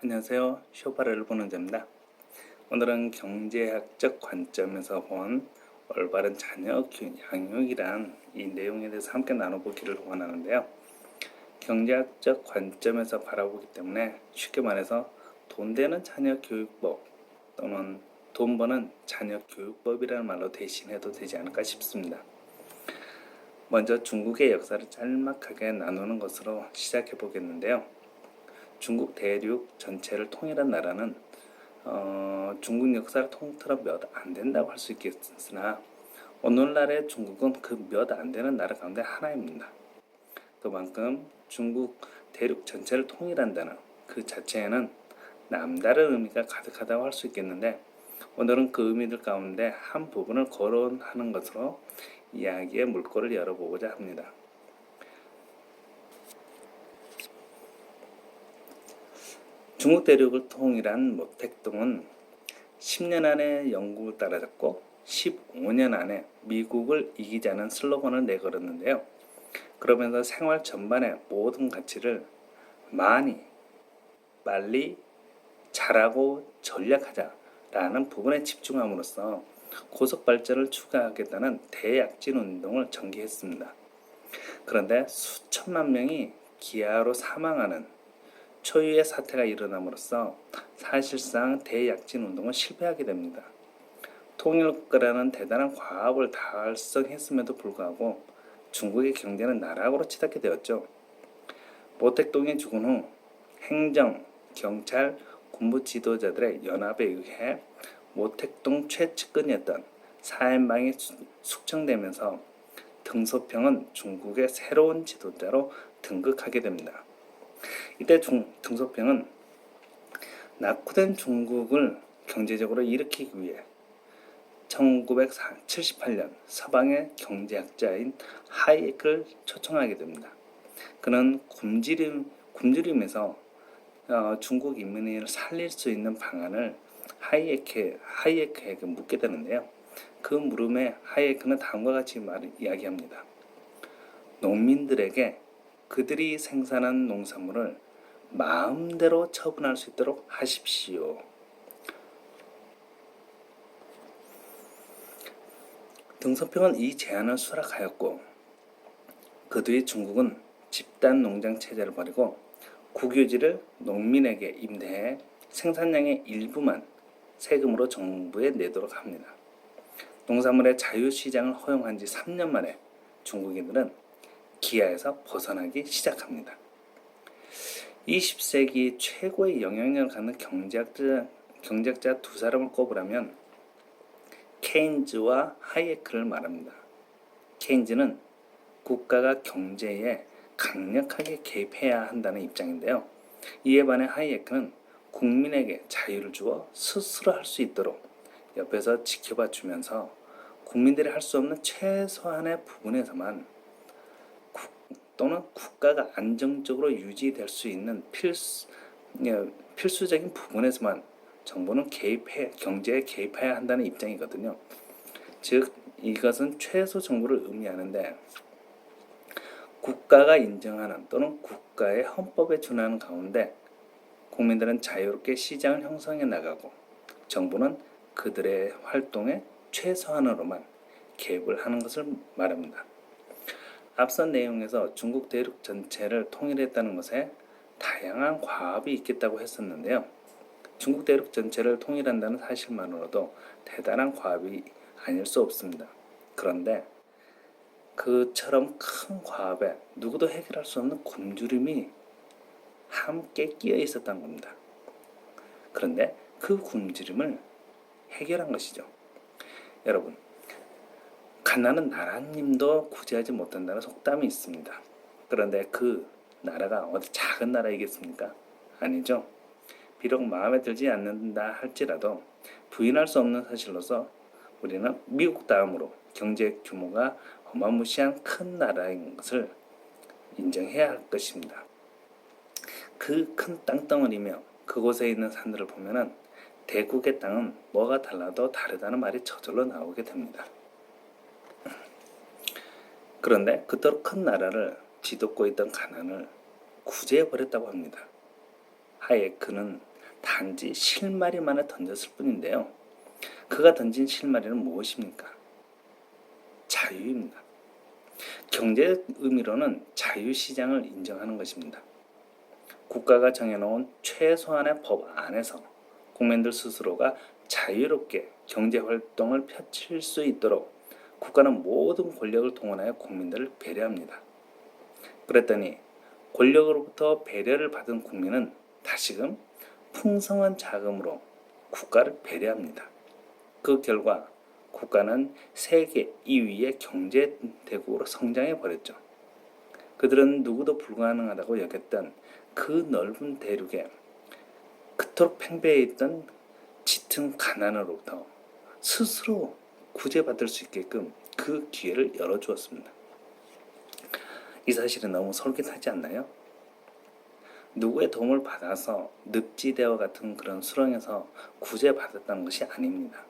안녕하세요. 쇼파를 보는 자입니다. 오늘은 경제학적 관점에서 본 올바른 자녀 양육이란 이 내용에 대해서 함께 나눠보기를 원하는데요. 경제학적 관점에서 바라보기 때문에 쉽게 말해서 돈 되는 자녀 교육법 또는 돈 버는 자녀 교육법이라는 말로 대신해도 되지 않을까 싶습니다. 먼저 중국의 역사를 짤막하게 나누는 것으로 시작해 보겠는데요. 중국 대륙 전체를 통일한 나라는 중국 역사를 통틀어 몇 안 된다고 할 수 있겠으나 오늘날의 중국은 그 몇 안 되는 나라 가운데 하나입니다. 그만큼 중국 대륙 전체를 통일한다는 그 자체에는 남다른 의미가 가득하다고 할 수 있겠는데 오늘은 그 의미들 가운데 한 부분을 거론하는 것으로 이야기의 물꼬를 열어보고자 합니다. 중국 대륙을 통일한 모택동은 10년 안에 영국을 따라잡고 15년 안에 미국을 이기자는 슬로건을 내걸었는데요. 그러면서 생활 전반의 모든 가치를 많이, 빨리, 잘하고 전략하자라는 부분에 집중함으로써 고속 발전을 추구하겠다는 대약진 운동을 전개했습니다. 그런데 수천만 명이 기아로 사망하는 초유의 사태가 일어남으로써 사실상 대약진 운동은 실패하게 됩니다. 통일국가라는 대단한 과업을 달성했음에도 불구하고 중국의 경제는 나락으로 치닫게 되었죠. 모택동이 죽은 후 행정, 경찰, 군부 지도자들의 연합에 의해 모택동 최측근이었던 사엠방이 숙청되면서 등소평은 중국의 새로운 지도자로 등극하게 됩니다. 이때 등소평은 낙후된 중국을 경제적으로 일으키기 위해 1978년 서방의 경제학자인 하이에크를 초청하게 됩니다. 그는 굶주림에서 중국 인민을 살릴 수 있는 방안을 하이에크에게 묻게 되는데요. 그 물음에 하이에크는 다음과 같이 이야기합니다. 농민들에게 그들이 생산한 농산물을 마음대로 처분할 수 있도록 하십시오. 등소평은 이 제안을 수락하였고 그 뒤 중국은 집단 농장 체제를 버리고 국유지를 농민에게 임대해 생산량의 일부만 세금으로 정부에 내도록 합니다. 농산물의 자유시장을 허용한 지 3년 만에 중국인들은 기아에서 벗어나기 시작합니다. 20세기 최고의 영향력을 갖는 경제학자 두 사람을 꼽으라면 케인즈와 하이에크를 말합니다. 케인즈는 국가가 경제에 강력하게 개입해야 한다는 입장인데요. 이에 반해 하이에크는 국민에게 자유를 주어 스스로 할 수 있도록 옆에서 지켜봐 주면서 국민들이 할 수 없는 최소한의 부분에서만 또는 국가가 안정적으로 유지될 수 있는 필수적인 부분에서만 정부는 경제에 개입해야 한다는 입장이거든요. 즉 이것은 최소 정부를 의미하는데 국가가 인정하는 또는 국가의 헌법에 준하는 가운데 국민들은 자유롭게 시장을 형성해 나가고 정부는 그들의 활동에 최소한으로만 개입을 하는 것을 말합니다. 앞선 내용에서 중국 대륙 전체를 통일했다는 것에 다양한 과업이 있겠다고 했었는데요. 중국 대륙 전체를 통일한다는 사실만으로도 대단한 과업이 아닐 수 없습니다. 그런데 그처럼 큰 과업에 누구도 해결할 수 없는 굶주림이 함께 끼어 있었던 겁니다. 그런데 그 굶주림을 해결한 것이죠. 여러분, 가난은 나라님도 구제하지 못한다는 속담이 있습니다. 그런데 그 나라가 어디 작은 나라이겠습니까? 아니죠. 비록 마음에 들지 않는다 할지라도 부인할 수 없는 사실로서 우리는 미국 다음으로 경제 규모가 어마무시한 큰 나라인 것을 인정해야 할 것입니다. 그 큰 땅덩어리며 그곳에 있는 산들을 보면은 대국의 땅은 뭐가 달라도 다르다는 말이 저절로 나오게 됩니다. 그런데 그토록 큰 나라를 뒤덮고 있던 가난을 구제해버렸다고 합니다. 하이에크는 단지 실마리만을 던졌을 뿐인데요. 그가 던진 실마리는 무엇입니까? 자유입니다. 경제 의미로는 자유시장을 인정하는 것입니다. 국가가 정해놓은 최소한의 법 안에서 국민들 스스로가 자유롭게 경제활동을 펼칠 수 있도록 국가는 모든 권력을 동원하여 국민들을 배려합니다. 그랬더니 권력으로부터 배려를 받은 국민은 다시금 풍성한 자금으로 국가를 배려합니다. 그 결과 국가는 세계 2위의 경제대국으로 성장해 버렸죠. 그들은 누구도 불가능하다고 여겼던 그 넓은 대륙에 그토록 팽배해 있던 짙은 가난으로부터 스스로 구제받을 수 있게끔 그 기회를 열어주었습니다. 이 사실은 너무 솔깃하지 않나요? 누구의 도움을 받아서 늪지대와 같은 그런 수렁에서 구제받았다는 것이 아닙니다.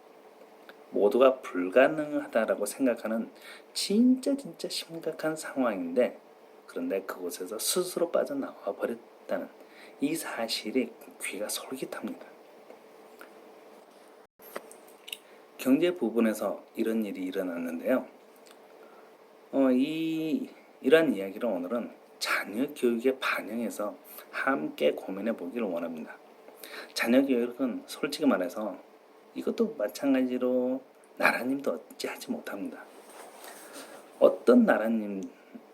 모두가 불가능하다라고 생각하는 진짜 심각한 상황인데, 그런데 그곳에서 스스로 빠져나와 버렸다는 이 사실이 귀가 솔깃합니다. 경제 부분에서 이런 일이 일어났는데요. 이러한 이야기를 오늘은 자녀 교육에 반영해서 함께 고민해 보기를 원합니다. 자녀 교육은 솔직히 말해서 이것도 마찬가지로 나라님도 어찌하지 못합니다. 어떤 나라님이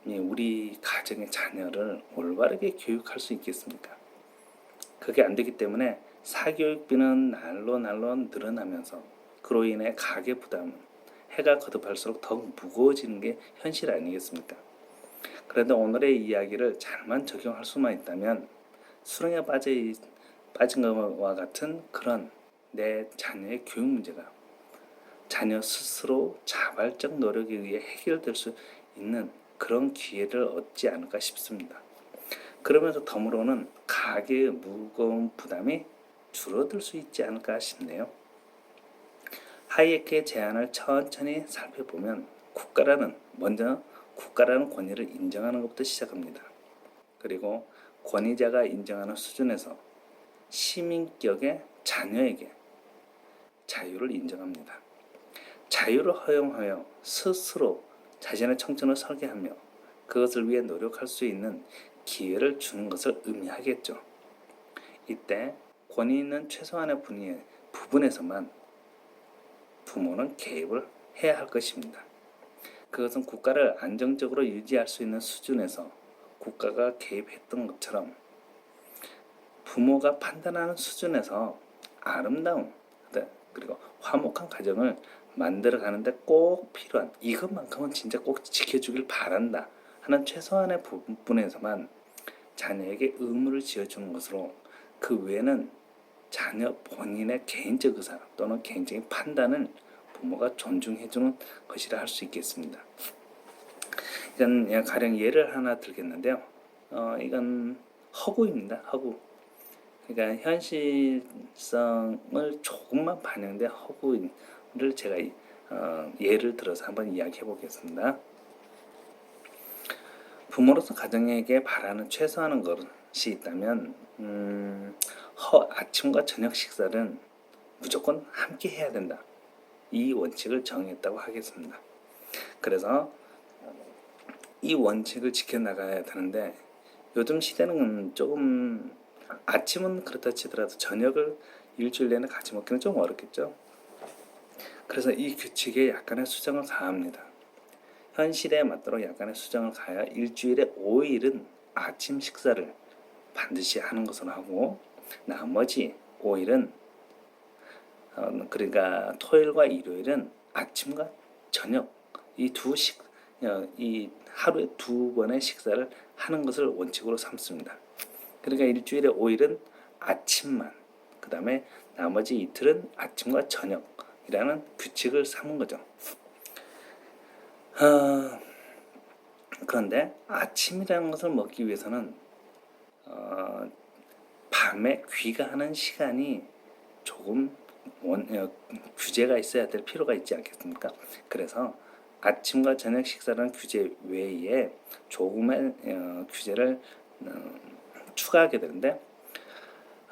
우리 가정의 자녀를 올바르게 교육할 수 있겠습니까? 그게 안 되기 때문에 사교육비는 날로 늘어나면서 그로 인해 가계 부담은 해가 거듭할수록 더욱 무거워지는 게 현실 아니겠습니까? 그런데 오늘의 이야기를 잘만 적용할 수만 있다면 수렁에 빠진 것과 같은 그런 내 자녀의 교육 문제가 자녀 스스로 자발적 노력에 의해 해결될 수 있는 그런 기회를 얻지 않을까 싶습니다. 그러면서 덤으로는 가계의 무거운 부담이 줄어들 수 있지 않을까 싶네요. 하이에크의 제안을 천천히 살펴보면 먼저 국가라는 권위를 인정하는 것부터 시작합니다. 그리고 권위자가 인정하는 수준에서 시민격의 자녀에게 자유를 인정합니다. 자유를 허용하여 스스로 자신의 청춘을 설계하며 그것을 위해 노력할 수 있는 기회를 주는 것을 의미하겠죠. 이때 권위 있는 최소한의 부분에서만 부모는 개입을 해야 할 것입니다. 그것은 국가를 안정적으로 유지할 수 있는 수준에서 국가가 개입했던 것처럼 부모가 판단하는 수준에서 아름다운 그리고 화목한 가정을 만들어 가는데 꼭 필요한 이것만큼은 진짜 꼭 지켜주길 바란다 하는 최소한의 부분에서만 자녀에게 의무를 지어주는 것으로 그 외에는 자녀 본인의 개인적 의사 또는 개인적인 판단을 부모가 존중해주는 것이라 할 수 있겠습니다. 이건 가령 예를 하나 들겠는데요. 이건 허구입니다. 허구. 그러니까 현실성을 조금만 반영된 허구를 제가 예를 들어서 한번 이야기해 보겠습니다. 부모로서 가정에게 바라는 최소한의 것이 있다면 아침과 저녁 식사는 무조건 함께 해야 된다. 이 원칙을 정했다고 하겠습니다. 그래서 이 원칙을 지켜나가야 되는데 요즘 시대는 조금 아침은 그렇다 치더라도 저녁을 일주일 내내 같이 먹기는 좀 어렵겠죠. 그래서 이 규칙에 약간의 수정을 가합니다. 현 시대에 맞도록 약간의 수정을 가야 일주일에 5일은 아침 식사를 반드시 하는 것으로 하고 나머지 5일은 그러니까 토요일과 일요일은 아침과 저녁 이 하루에 2번의 식사를 하는 것을 원칙으로 삼습니다. 그러니까 일주일에 5일은 아침만, 그 다음에 나머지 이틀은 아침과 저녁이라는 규칙을 삼은 거죠. 그런데 아침이라는 것을 먹기 위해서는 밤에 귀가하는 시간이 조금 규제가 있어야 될 필요가 있지 않겠습니까? 그래서 아침과 저녁 식사라는 규제 외에 조금의 규제를 추가하게 되는데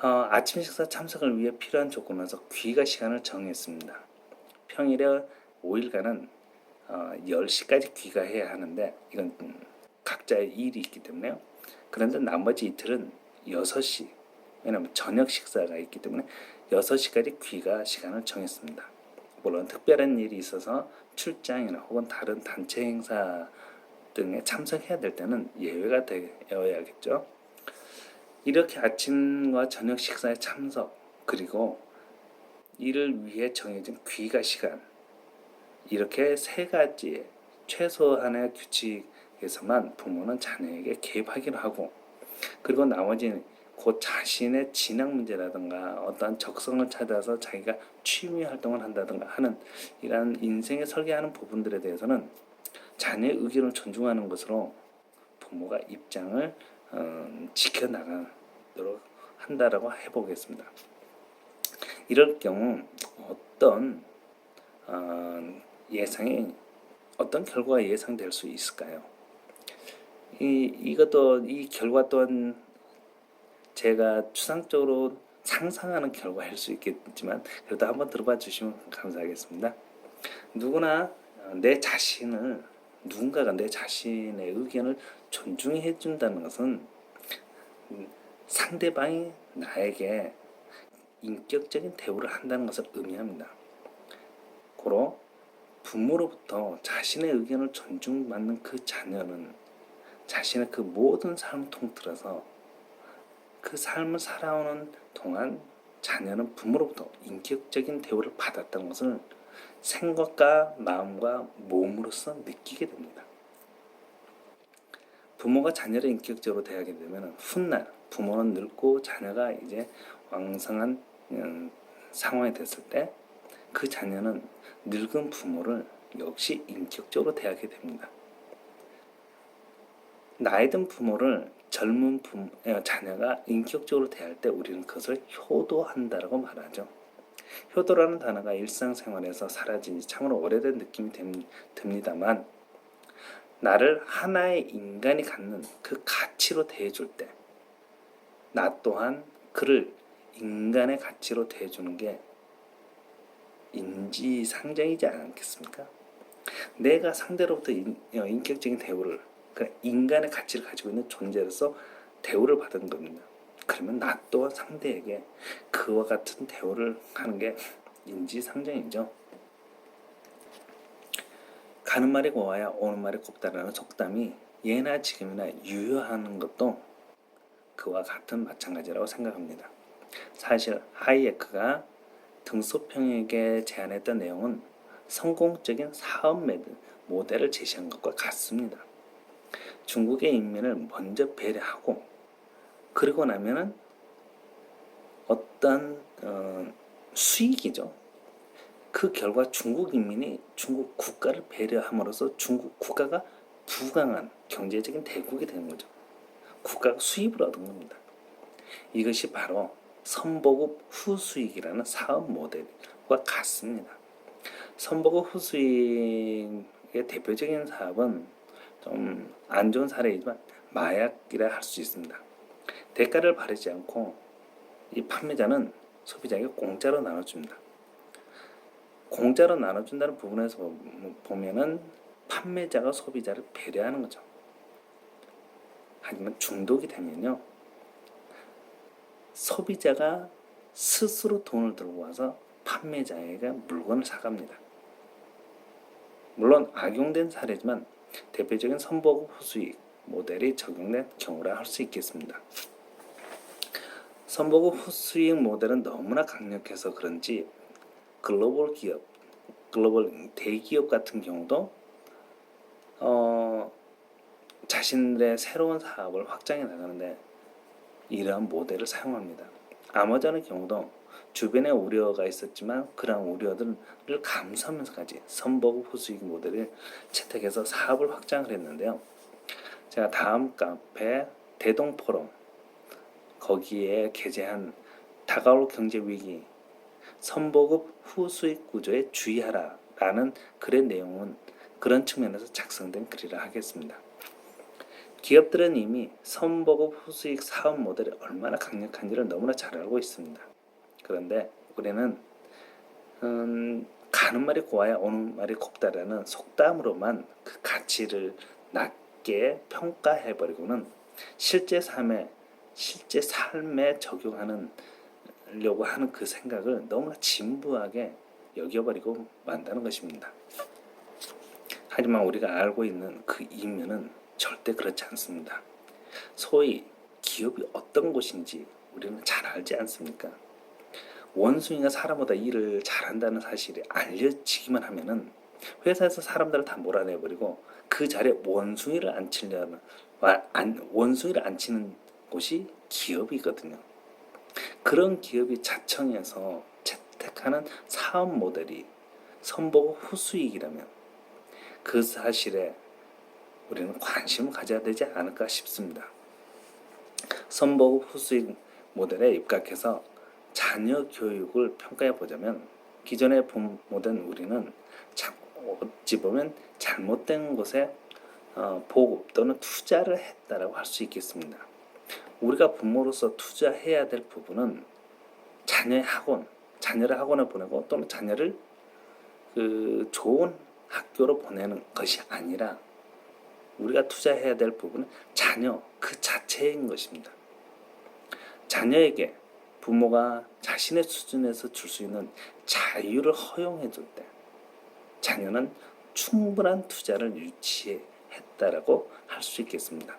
아침 식사 참석을 위해 필요한 조건에서 귀가 시간을 정했습니다. 평일에 5일간은 10시까지 귀가해야 하는데 이건 각자의 일이 있기 때문에요. 그런데 나머지 이틀은 6시, 왜냐하면 저녁 식사가 있기 때문에 6시까지 귀가 시간을 정했습니다. 물론 특별한 일이 있어서 출장이나 혹은 다른 단체 행사 등에 참석해야 될 때는 예외가 되어야겠죠. 이렇게 아침과 저녁 식사에 참석, 그리고 이를 위해 정해진 귀가 시간, 이렇게 세 가지 최소한의 규칙에서만 부모는 자녀에게 개입하기로 하고, 그리고 나머지는 곧 자신의 진학 문제라든가 어떠한 적성을 찾아서 자기가 취미 활동을 한다든가 하는 이러한 인생에 설계하는 부분들에 대해서는 자녀의 의견을 존중하는 것으로 부모가 입장을 지켜나가도록 한다라고 해보겠습니다. 이럴 경우 어떤 예상이 어떤 결과가 예상될 수 있을까요? 이 결과 또한 제가 추상적으로 상상하는 결과일 수 있겠지만 그래도 한번 들어봐 주시면 감사하겠습니다. 누군가가 내 자신의 의견을 존중해 준다는 것은 상대방이 나에게 인격적인 대우를 한다는 것을 의미합니다. 고로 부모로부터 자신의 의견을 존중받는 그 자녀는 자신의 그 모든 삶을 통틀어서 그 삶을 살아오는 동안 자녀는 부모로부터 인격적인 대우를 받았다는 것을 생각과 마음과 몸으로서 느끼게 됩니다. 부모가 자녀를 인격적으로 대하게 되면 훗날 부모는 늙고 자녀가 이제 왕성한 상황이 됐을 때 그 자녀는 늙은 부모를 역시 인격적으로 대하게 됩니다. 나이 든 부모를 젊은 자녀가 인격적으로 대할 때 우리는 그것을 효도한다라고 말하죠. 효도라는 단어가 일상생활에서 사라진 지 참으로 오래된 느낌이 듭니다만, 나를 하나의 인간이 갖는 그 가치로 대해줄 때 나 또한 그를 인간의 가치로 대해주는 게 인지상정이지 않겠습니까? 내가 상대로부터 인격적인 대우를, 그러니까 인간의 가치를 가지고 있는 존재로서 대우를 받은 겁니다. 그러면 나 또한 상대에게 그와 같은 대우를 하는 게 인지상정이죠. 가는 말이 고와야 오는 말이 곱다라는 속담이 예나 지금이나 유효하는 것도 그와 같은 마찬가지라고 생각합니다. 사실 하이에크가 등소평에게 제안했던 내용은 성공적인 사업 모델을 제시한 것과 같습니다. 중국의 인민을 먼저 배려하고 그리고 나면은 어떤 수익이죠. 그 결과 중국 인민이 중국 국가를 배려함으로써 중국 국가가 부강한 경제적인 대국이 되는 거죠. 국가가 수입을 얻은 겁니다. 이것이 바로 선보급 후수익이라는 사업 모델과 같습니다. 선보급 후수익의 대표적인 사업은 좀 안 좋은 사례이지만 마약이라 할 수 있습니다. 대가를 바르지 않고 이 판매자는 소비자에게 공짜로 나눠줍니다. 공짜로 나눠준다는 부분에서 보면은 판매자가 소비자를 배려하는 거죠. 하지만 중독이 되면요, 소비자가 스스로 돈을 들고 와서 판매자에게 물건을 사갑니다. 물론 악용된 사례지만 대표적인 선보급 후수익 모델이 적용된 경우라 할 수 있겠습니다. 선보급 후수익 모델은 너무나 강력해서 그런지 글로벌 대기업 같은 경우도 자신들의 새로운 사업을 확장해 나가는데 이러한 모델을 사용합니다. 아마존의 경우도 주변에 우려가 있었지만 그러한 우려들을 감수하면서까지 선보급 후수익 모델을 채택해서 사업을 확장을 했는데요. 제가 다음 카페 대동포럼 거기에 게재한 다가올 경제위기 선보급 후수익 구조에 주의하라 라는 글의 내용은 그런 측면에서 작성된 글이라 하겠습니다. 기업들은 이미 선보급 후수익 사업 모델이 얼마나 강력한지를 너무나 잘 알고 있습니다. 그런데 우리는 가는 말이 고와야 오는 말이 곱다라는 속담으로만 그 가치를 낮게 평가해버리고는 실제 삶에 적용하려고 하는 그 생각을 너무나 진부하게 여겨버리고 만다는 것입니다. 하지만 우리가 알고 있는 그 이면은 절대 그렇지 않습니다. 소위 기업이 어떤 곳인지 우리는 잘 알지 않습니까? 원숭이가 사람보다 일을 잘한다는 사실이 알려지기만 하면은 회사에서 사람들을 다 몰아내버리고 그 자리에 원숭이를 앉히는 곳이 기업이거든요. 그런 기업이 자청해서 채택하는 사업 모델이 선보고 후수익이라면 그 사실에 우리는 관심을 가져야 되지 않을까 싶습니다. 선보고 후수익 모델에 입각해서 자녀 교육을 평가해 보자면 기존의 부모된 우리는 어찌 보면 잘못된 것에 보급 또는 투자를 했다라고 할 수 있겠습니다. 우리가 부모로서 투자해야 될 부분은 자녀를 학원에 보내고 또는 자녀를 그 좋은 학교로 보내는 것이 아니라 우리가 투자해야 될 부분은 자녀 그 자체인 것입니다. 자녀에게 부모가 자신의 수준에서 줄 수 있는 자유를 허용해 줄 때 자녀는 충분한 투자를 유치했다라고 할 수 있겠습니다.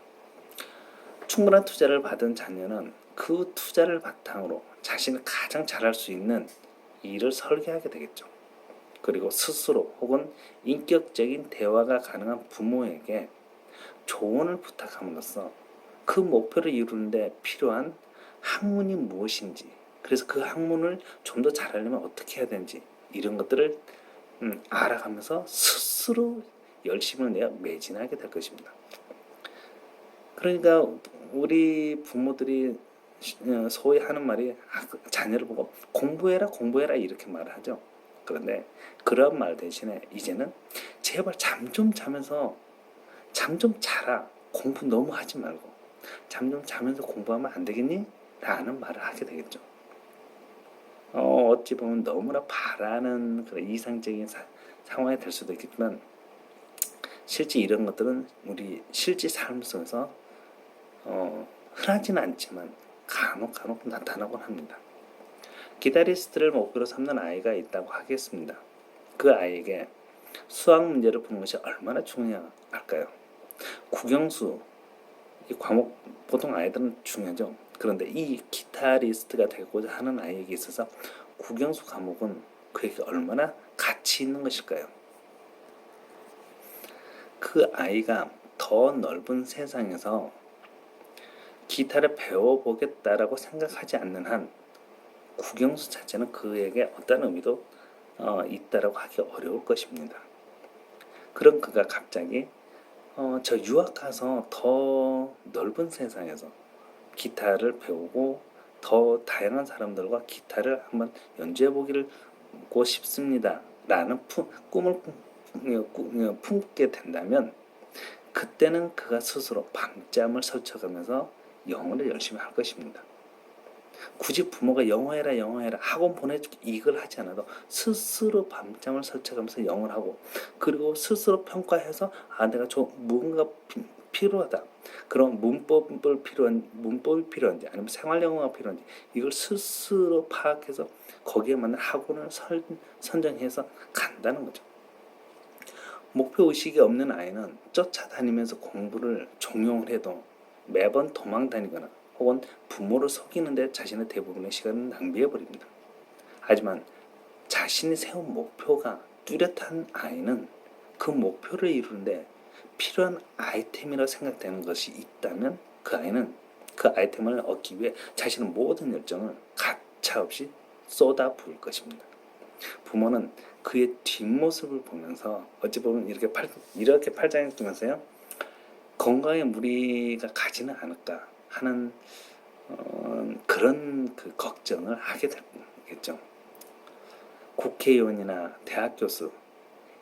충분한 투자를 받은 자녀는 그 투자를 바탕으로 자신이 가장 잘할 수 있는 일을 설계하게 되겠죠. 그리고 스스로 혹은 인격적인 대화가 가능한 부모에게 조언을 부탁함으로써 그 목표를 이루는데 필요한 학문이 무엇인지, 그래서 그 학문을 좀 더 잘하려면 어떻게 해야 되는지 이런 것들을 알아가면서 스스로 열심을 내어 매진하게 될 것입니다. 그러니까 우리 부모들이 소위 하는 말이 자녀를 보고 공부해라 이렇게 말을 하죠. 그런데 그런 말 대신에 이제는 제발 잠 좀 자라. 공부 너무 하지 말고 잠 좀 자면서 공부하면 안 되겠니? 라는 말을 하게 되겠죠. 어찌 보면 너무나 바라는 그런 이상적인 상황이 될 수도 있겠지만 실제 이런 것들은 우리 실제 삶 속에서 흔하지는 않지만 간혹 나타나곤 합니다. 기타리스트를 목표로 삼는 아이가 있다고 하겠습니다. 그 아이에게 수학 문제를 푸는 것이 얼마나 중요할까요? 국영수 이 과목 보통 아이들은 중요하죠. 그런데 이 기타리스트가 되고자 하는 아이에게 있어서 국영수 과목은 그에게 얼마나 가치 있는 것일까요? 그 아이가 더 넓은 세상에서 기타를 배워보겠다라고 생각하지 않는 한 국영수 자체는 그에게 어떤 의미도 있다라고 하기 어려울 것입니다. 그럼 그가 갑자기 저 유학 가서 더 넓은 세상에서 기타를 배우고 더 다양한 사람들과 기타를 한번 연주해 보고 싶습니다 라는 꿈을 품게 된다면 그때는 그가 스스로 밤잠을 설쳐가면서 영어를 열심히 할 것입니다. 굳이 부모가 영어해라 학원 보내줄게 이걸 하지 않아도 스스로 밤잠을 설쳐가면서 영어를 하고 그리고 스스로 평가해서 내가 무언가 필요하다. 그런 문법이 필요한지 아니면 생활 영어가 필요한지 이걸 스스로 파악해서 거기에 맞는 학원을 선정해서 간다는 거죠. 목표 의식이 없는 아이는 쫓아다니면서 공부를 종용을 해도 매번 도망 다니거나 혹은 부모를 속이는 데 자신의 대부분의 시간을 낭비해버립니다. 하지만 자신이 세운 목표가 뚜렷한 아이는 그 목표를 이루는데 필요한 아이템이라고 생각되는 것이 있다면 그 아이는 그 아이템을 얻기 위해 자신의 모든 열정을 가차없이 쏟아부을 것입니다. 부모는 그의 뒷모습을 보면서 어찌 보면 이렇게 팔짱을 끼면서요 건강에 무리가 가지는 않을까 하는 그런 그 걱정을 하게 되겠죠. 국회의원이나 대학 교수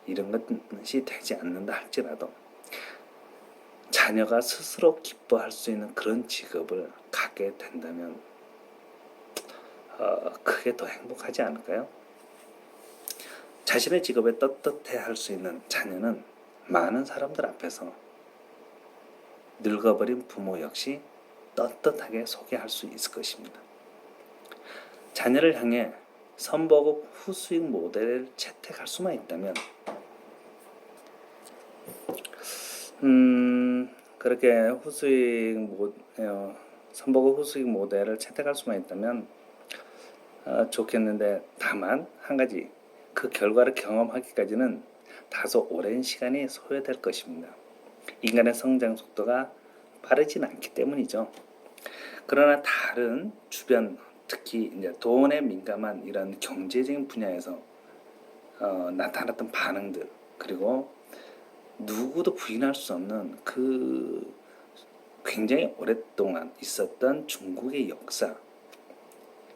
이런 것이 되지 않는다 할지라도 자녀가 스스로 기뻐할 수 있는 그런 직업을 갖게 된다면 그게 더 행복하지 않을까요? 자신의 직업에 떳떳해할 수 있는 자녀는 많은 사람들 앞에서 늙어버린 부모 역시 떳떳하게 소개할 수 있을 것입니다. 자녀를 향해 선보급 후수익 모델을 채택할 수만 있다면 그렇게 선보급 후수익 모델을 채택할 수만 있다면 좋겠는데, 다만 한 가지, 그 결과를 경험하기까지는 다소 오랜 시간이 소요될 것입니다. 인간의 성장 속도가 빠르진 않기 때문이죠. 그러나 다른 주변, 특히 이제 돈에 민감한 이런 경제적인 분야에서 나타났던 반응들, 그리고 누구도 부인할 수 없는 그 굉장히 오랫동안 있었던 중국의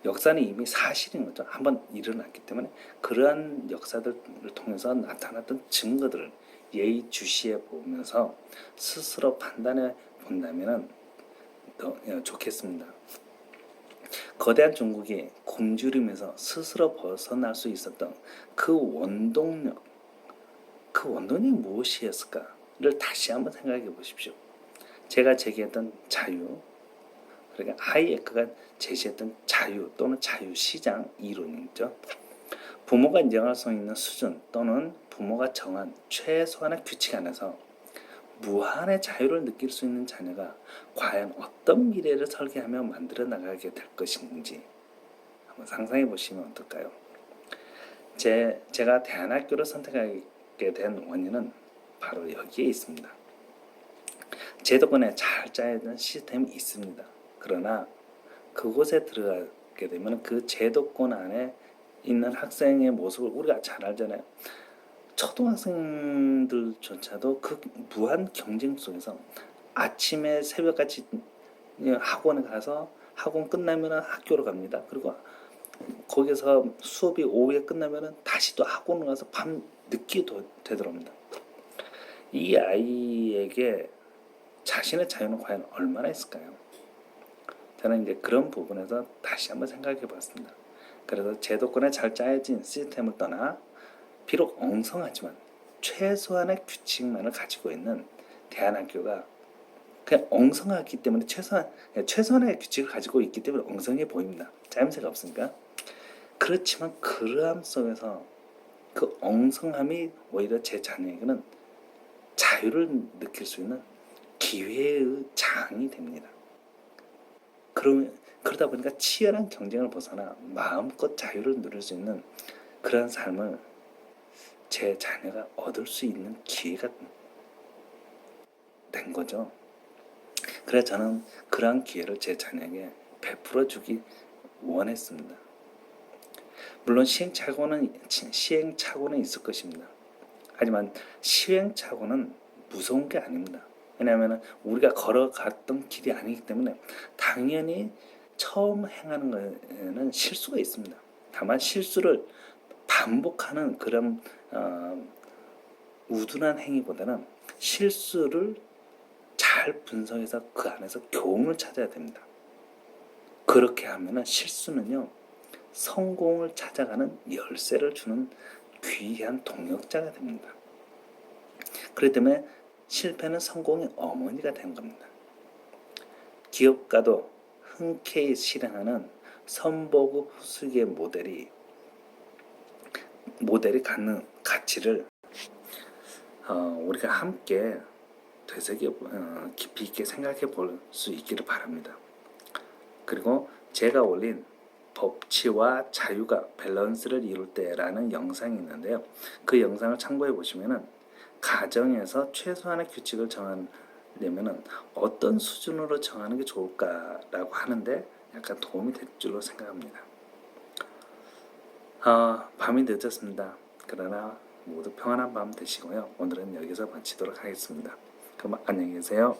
역사는 이미 사실인 거죠. 한번 일어났기 때문에 그러한 역사들을 통해서 나타났던 증거들을 예의주시해 보면서 스스로 판단해 본다면 더 좋겠습니다. 거대한 중국이 굶주리면서 스스로 벗어날 수 있었던 그 원동력이 무엇이었을까를 다시 한번 생각해 보십시오. 제가 제기했던 자유, 그러니까 하이에크가 제시했던 자유 또는 자유시장 이론이죠. 부모가 인정할 수 있는 수준 또는 부모가 정한 최소한의 규칙 안에서 무한의 자유를 느낄 수 있는 자녀가 과연 어떤 미래를 설계하며 만들어 나가게 될 것인지 한번 상상해 보시면 어떨까요? 제가 대안학교를 선택하게 된 원인은 바로 여기에 있습니다. 제도권에 잘 짜야 되는 시스템이 있습니다. 그러나 그곳에 들어가게 되면 그 제도권 안에 있는 학생의 모습을 우리가 잘 알잖아요. 초등학생들조차도 그 무한 경쟁 속에서 아침에 새벽같이 학원에 가서 학원 끝나면 학교로 갑니다. 그리고 거기서 수업이 오후에 끝나면 다시 또 학원으로 가서 밤 늦게 되돌아옵니다. 이 아이에게 자신의 자유는 과연 얼마나 있을까요? 저는 이제 그런 부분에서 다시 한번 생각해 봤습니다. 그래서 제도권에 잘 짜여진 시스템을 떠나 비록 엉성하지만 최소한의 규칙만을 가지고 있는 대안학교가 그냥 엉성하기 때문에 최소한의 규칙을 가지고 있기 때문에 엉성해 보입니다. 짜임새가 없으니까. 그렇지만 그러함 속에서 그 엉성함이 오히려 제 자녀에게는 자유를 느낄 수 있는 기회의 장이 됩니다. 그러다 보니까 치열한 경쟁을 벗어나 마음껏 자유를 누릴 수 있는 그런 삶을 제 자녀가 얻을 수 있는 기회가 된 거죠. 그래서 저는 그러한 기회를 제 자녀에게 베풀어 주기 원했습니다. 물론 시행착오는 있을 것입니다. 하지만 시행착오는 무서운 게 아닙니다. 왜냐하면 우리가 걸어갔던 길이 아니기 때문에 당연히 처음 행하는 거에는 실수가 있습니다. 다만 실수를 반복하는 그런 우둔한 행위보다는 실수를 잘 분석해서 그 안에서 교훈을 찾아야 됩니다. 그렇게 하면 실수는요, 성공을 찾아가는 열쇠를 주는 귀한 동역자가 됩니다. 그렇기 때문에 실패는 성공의 어머니가 된 겁니다. 기업가도 흔쾌히 실행하는 선보급 후수익의 모델이 갖는 가치를 우리가 함께 되새겨 깊이 있게 생각해 볼 수 있기를 바랍니다. 그리고 제가 올린 법치와 자유가 밸런스를 이룰 때라는 영상이 있는데요. 그 영상을 참고해 보시면은 가정에서 최소한의 규칙을 정하려면 어떤 수준으로 정하는 게 좋을까라고 하는데 약간 도움이 될 줄로 생각합니다. 밤이 늦었습니다. 그러나 모두 평안한 밤 되시고요. 오늘은 여기서 마치도록 하겠습니다. 그럼 안녕히 계세요.